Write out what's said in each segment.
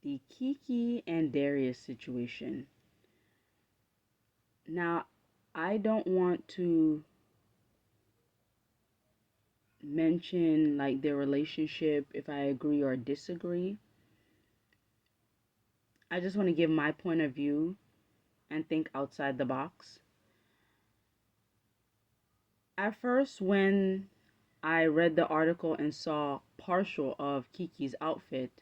the Keke and Darius situation. Now, I don't want to mention like their relationship if I agree or disagree. I just want to give my point of view and think outside the box. At first, when I read the article and saw partial of Kiki's outfit,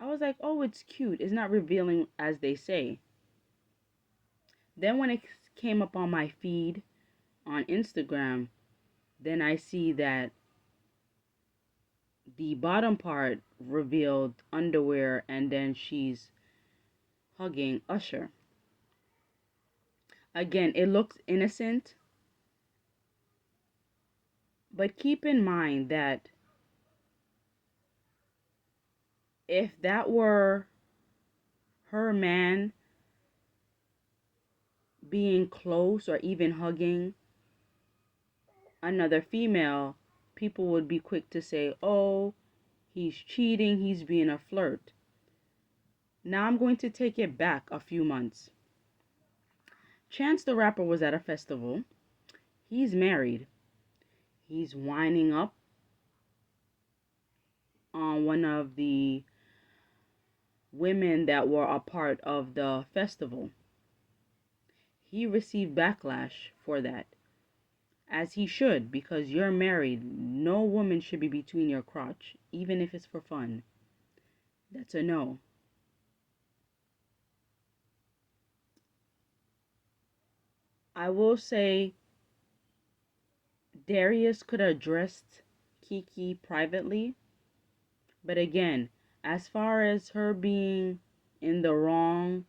I was like, oh, it's cute. It's not revealing as they say. Then when it came up on my feed on Instagram, then I see that the bottom part revealed underwear and then she's hugging Usher. Again, it looks innocent, but keep in mind that if that were her man being close or even hugging another female, people would be quick to say, oh, he's cheating, he's being a flirt. Now I'm going to take it back a few months. Chance the Rapper was at a festival. He's married. He's winding up on one of the women that were a part of the festival. He received backlash for that, as he should, because you're married. No woman should be between your crotch, even if it's for fun. That's a no. I will say Darius could have addressed Keke privately, but again, as far as her being in the wrong,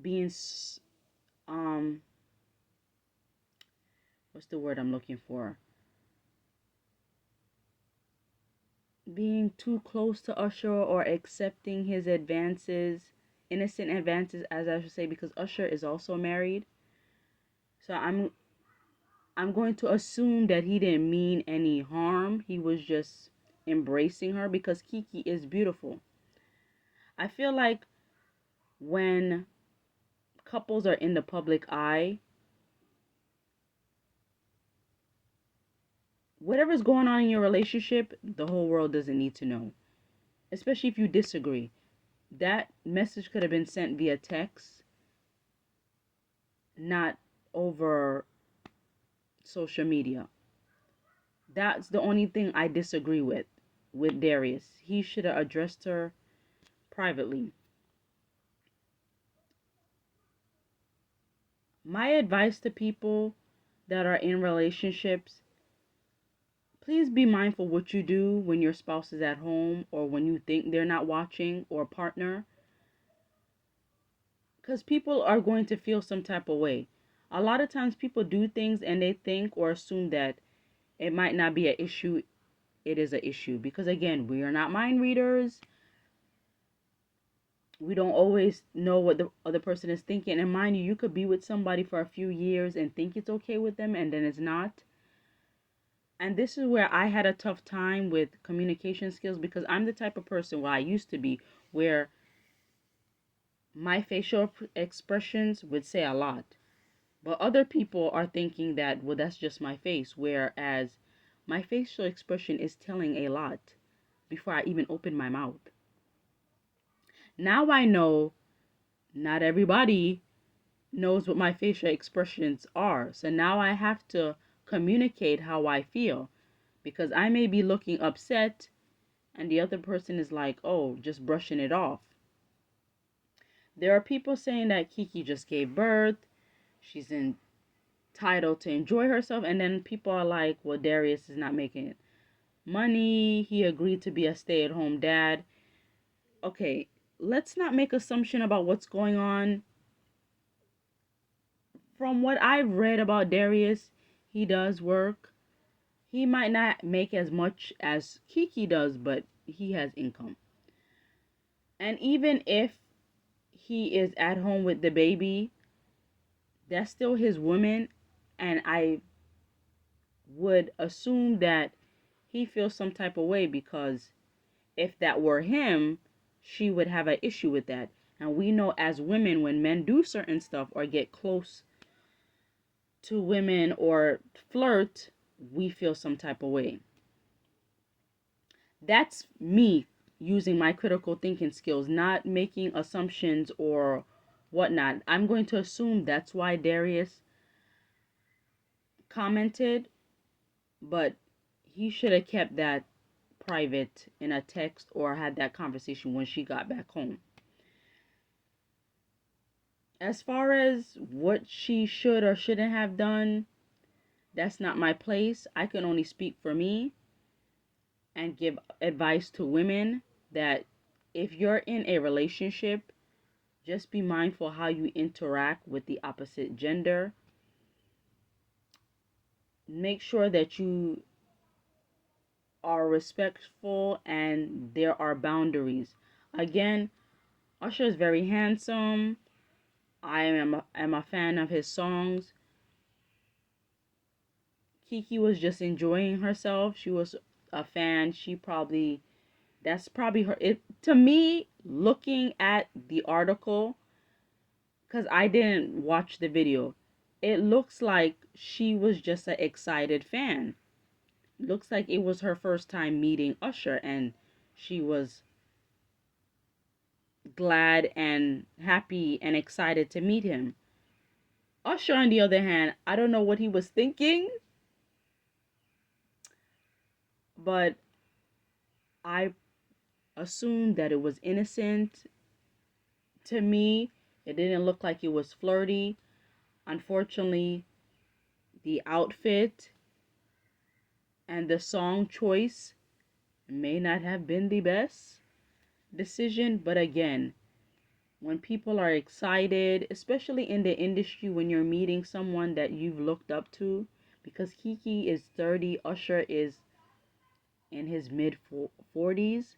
being um what's the word I'm looking for? Being too close to Usher or accepting his advances, innocent advances as I should say, because Usher is also married. So I'm going to assume that he didn't mean any harm. He was just embracing her because Keke is beautiful. I feel like when couples are in the public eye, whatever's going on in your relationship, the whole world doesn't need to know. Especially if you disagree. That message could have been sent via text, not over social media. That's the only thing I disagree with Darius. He should have addressed her privately. My advice to people that are in relationships, please be mindful what you do when your spouse is at home or when you think they're not watching, or partner, because people are going to feel some type of way. A lot of times people do things and they think or assume that it might not be an issue. It is an issue because again, we are not mind readers. We don't always know what the other person is thinking. And mind you, you could be with somebody for a few years and think it's okay with them and then it's not. And this is where I had a tough time with communication skills, because I'm the type of person, well, I used to be, where my facial expressions would say a lot. But other people are thinking that, well, that's just my face, whereas my facial expression is telling a lot before I even open my mouth. Now I know not everybody knows what my facial expressions are. So now I have to communicate how I feel, because I may be looking upset and the other person is like, oh, just brushing it off. There are people saying that Keke just gave birth. She's entitled to enjoy herself. And then people are like, well, Darius is not making money. He agreed to be a stay-at-home dad. Okay, let's not make assumption about what's going on. From what I've read about Darius, he does work. He might not make as much as Keke does, but he has income. And even if he is at home with the baby, that's still his woman. And I would assume that he feels some type of way, because if that were him, she would have an issue with that. And we know as women, when men do certain stuff or get close to women or flirt, we feel some type of way. That's me using my critical thinking skills, not making assumptions or whatnot. I'm going to assume that's why Darius commented, but he should have kept that private in a text or had that conversation when she got back home. As far as what she should or shouldn't have done, that's not my place. I can only speak for me and give advice to women that if you're in a relationship, just be mindful how you interact with the opposite gender. Make sure that you are respectful and there are boundaries. Again, Usher is very handsome. I am a fan of his songs. Keke was just enjoying herself. She was a fan. That's probably her. It to me, looking at the article, because I didn't watch the video, it looks like she was just an excited fan. Looks like it was her first time meeting Usher, and she was glad and happy and excited to meet him. Usher, on the other hand, I don't know what he was thinking, but I assumed that it was innocent. To me, it didn't look like it was flirty. Unfortunately, the outfit and the song choice may not have been the best decision, but again, when people are excited, especially in the industry, when you're meeting someone that you've looked up to, because Keke is 30, Usher is in his mid 40s,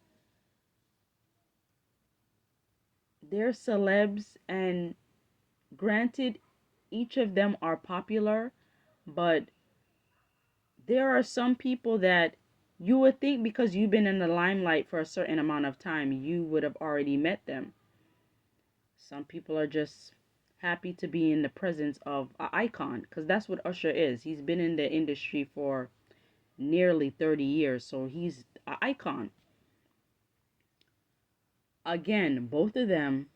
they're celebs, and granted, each of them are popular, but there are some people that you would think because you've been in the limelight for a certain amount of time, you would have already met them. Some people are just happy to be in the presence of an icon, because that's what Usher is. He's been in the industry for nearly 30 years, so he's an icon. Again, both of them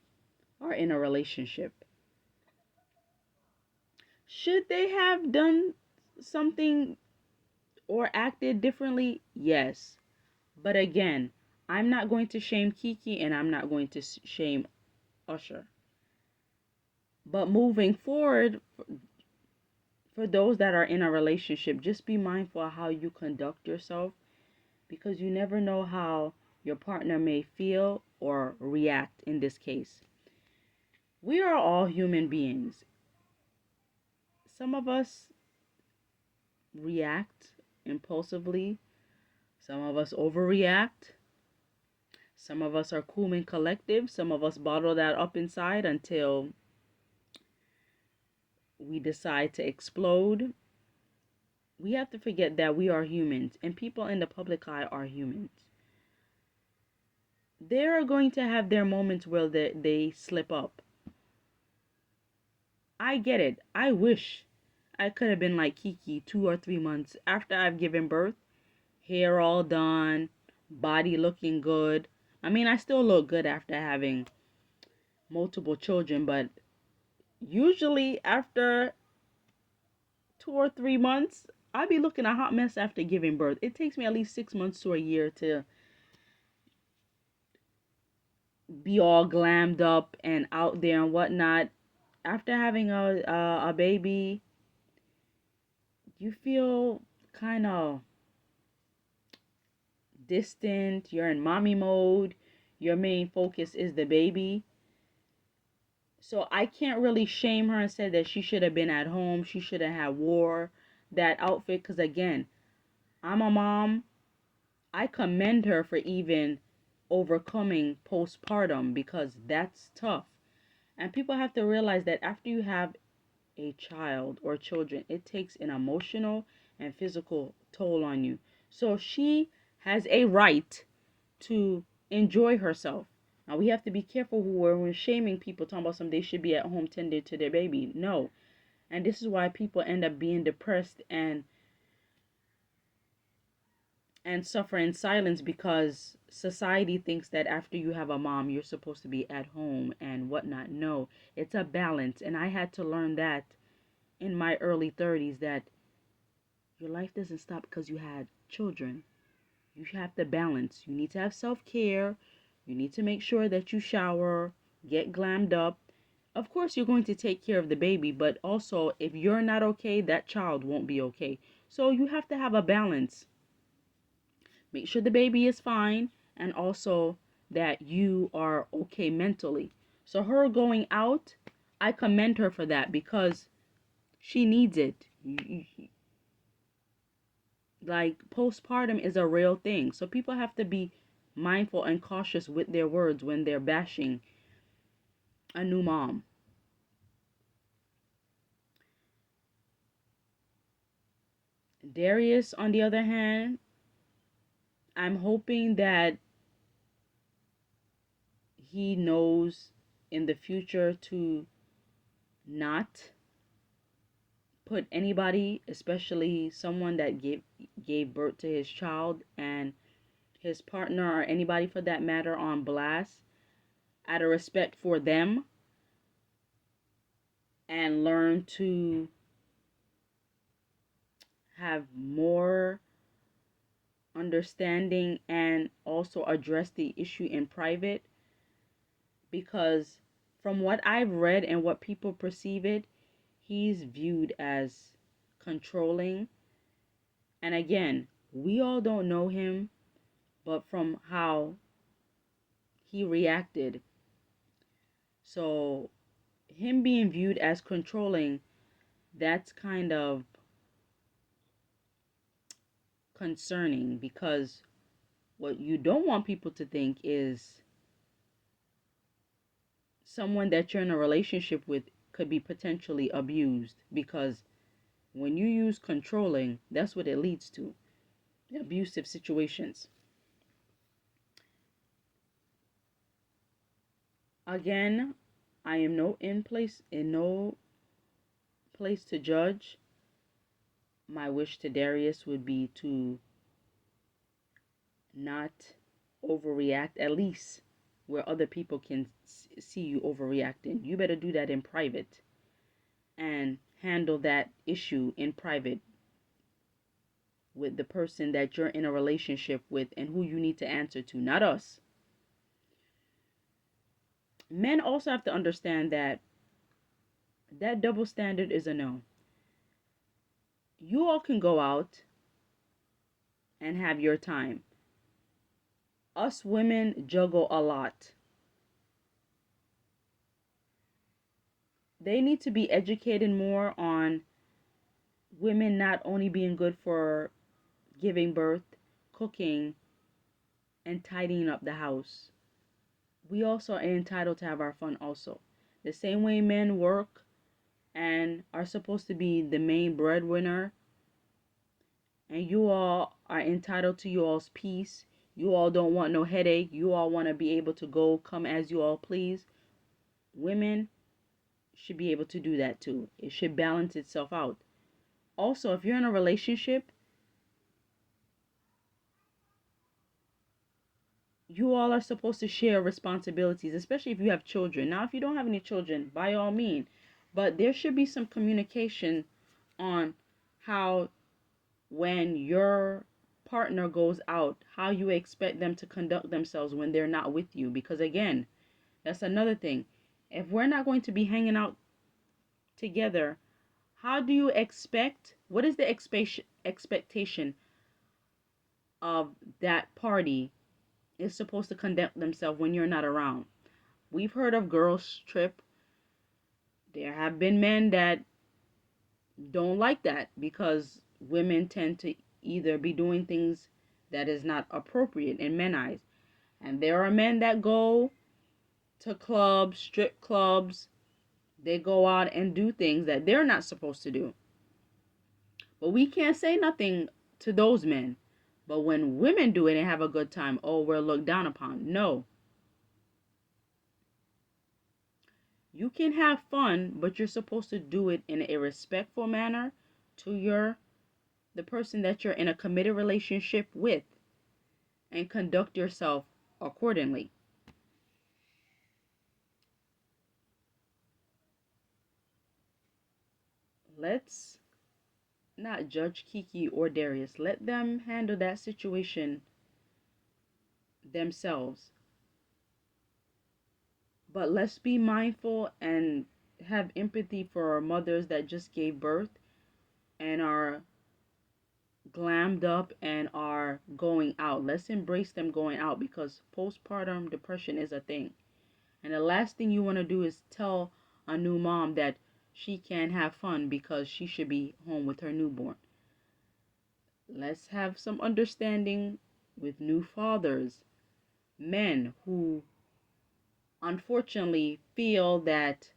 are in a relationship. Should they have done something or acted differently? Yes. But again, I'm not going to shame Keke and I'm not going to shame Usher. But moving forward, for those that are in a relationship, just be mindful of how you conduct yourself, because you never know how your partner may feel or react in this case. We are all human beings. Some of us react impulsively, some of us overreact, some of us are cool and collective, some of us bottle that up inside until we decide to explode. We have to forget that we are humans and people in the public eye are humans. They are going to have their moments where they slip up. I get it. I wish I could have been like Keke 2 or 3 months after I've given birth. Hair all done, body looking good. I mean, I still look good after having multiple children, but usually after 2 or 3 months, I be looking a hot mess after giving birth. It takes me at least 6 months to a year to be all glammed up and out there and whatnot. After having a baby, you feel kind of distant. You're in mommy mode. Your main focus is the baby. So I can't really shame her and say that she should have been at home. She should have wore that outfit. Because again, I'm a mom. I commend her for even overcoming postpartum, because that's tough. And people have to realize that after you have a child or children, it takes an emotional and physical toll on you. So she has a right to enjoy herself. Now we have to be careful who we're shaming people, talking about some they should be at home tending to their baby. No. And this is why people end up being depressed and suffer in silence, because society thinks that after you have a mom, you're supposed to be at home and whatnot. No, it's a balance. And I had to learn that in my early 30s, that your life doesn't stop because you had children. You have to balance. You need to have self-care. You need to make sure that you shower, get glammed up. Of course, you're going to take care of the baby, but also if you're not okay, that child won't be okay. So you have to have a balance. Make sure the baby is fine, and also that you are okay mentally. So her going out, I commend her for that, because she needs it. Like, postpartum is a real thing. So people have to be mindful and cautious with their words when they're bashing a new mom. Darius, on the other hand, I'm hoping that he knows in the future to not put anybody, especially someone that gave birth to his child and his partner, or anybody for that matter, on blast, out of respect for them, and learn to have more understanding and also address the issue in private. Because from what I've read and what people perceive it, he's viewed as controlling. And again, we all don't know him, but from how he reacted, so him being viewed as controlling, that's kind of concerning, because what you don't want people to think is someone that you're in a relationship with could be potentially abused, because when you use controlling, that's what it leads to, abusive situations. Again, I am no place to judge. My wish to Darius would be to not overreact, at least where other people can see you overreacting. You better do that in private and handle that issue in private with the person that you're in a relationship with and who you need to answer to, not us. Men also have to understand that that double standard is a no. You all can go out and have your time. Us women juggle a lot. They need to be educated more on women not only being good for giving birth, cooking, and tidying up the house. We also are entitled to have our fun also. The same way men work and are supposed to be the main breadwinner, and you all are entitled to you all's peace. You all don't want no headache. You all want to be able to go come as you all please. Women should be able to do that too. It should balance itself out. Also, if you're in a relationship, you all are supposed to share responsibilities, especially if you have children. Now, if you don't have any children, by all means, but there should be some communication on how, when your partner goes out, how you expect them to conduct themselves when they're not with you. Because again, that's another thing. If we're not going to be hanging out together, how do you expect, what is the expectation of that party is supposed to conduct themselves when you're not around? We've heard of girls trip. There have been men that don't like that, because women tend to either be doing things that is not appropriate in men's eyes. And there are men that go to clubs, strip clubs. They go out and do things that they're not supposed to do. But we can't say nothing to those men. But when women do it and have a good time, oh, we're looked down upon. No. You can have fun, but you're supposed to do it in a respectful manner to the person that you're in a committed relationship with, and conduct yourself accordingly. Let's not judge Keke or Darius. Let them handle that situation themselves. But let's be mindful and have empathy for our mothers that just gave birth and are glammed up and are going out. Let's embrace them going out, because postpartum depression is a thing. And the last thing you want to do is tell a new mom that she can't have fun because she should be home with her newborn. Let's have some understanding with new fathers, men who unfortunately feel that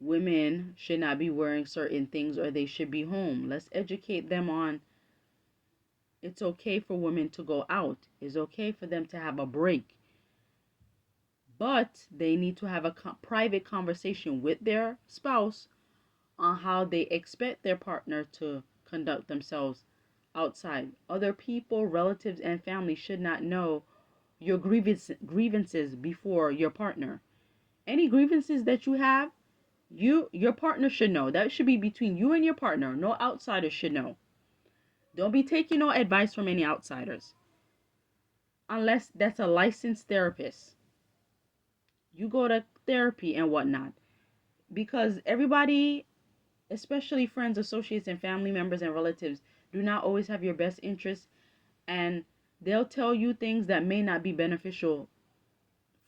women should not be wearing certain things or they should be home. Let's educate them on it's okay for women to go out. It's okay for them to have a break. But they need to have a private conversation with their spouse on how they expect their partner to conduct themselves outside. Other people, relatives, and family should not know your grievances before your partner. Any grievances that you have, your partner should know. That should be between you and your partner. No outsiders should know. Don't be taking no advice from any outsiders unless that's a licensed therapist. You go to therapy and whatnot, because everybody, especially friends, associates, and family members and relatives, do not always have your best interests, and they'll tell you things that may not be beneficial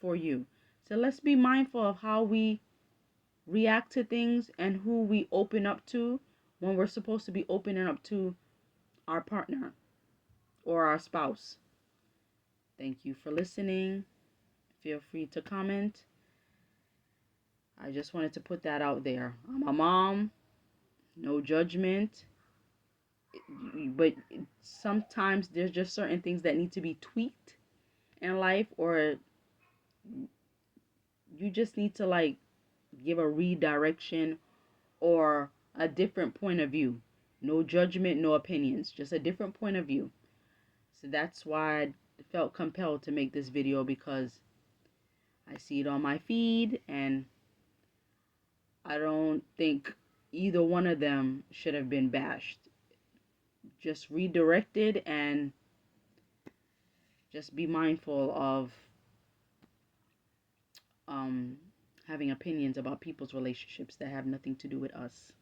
for you. So let's be mindful of how we react to things and who we open up to when we're supposed to be opening up to our partner or our spouse. Thank you for listening. Feel free to comment. I just wanted to put that out there. I'm a mom, no judgment, but sometimes there's just certain things that need to be tweaked in life, or you just need to like give a redirection or a different point of view. No judgment, no opinions, just a different point of view. So that's why I felt compelled to make this video, because I see it on my feed and I don't think either one of them should have been bashed. Just redirected, and just be mindful of um, having opinions about people's relationships that have nothing to do with us.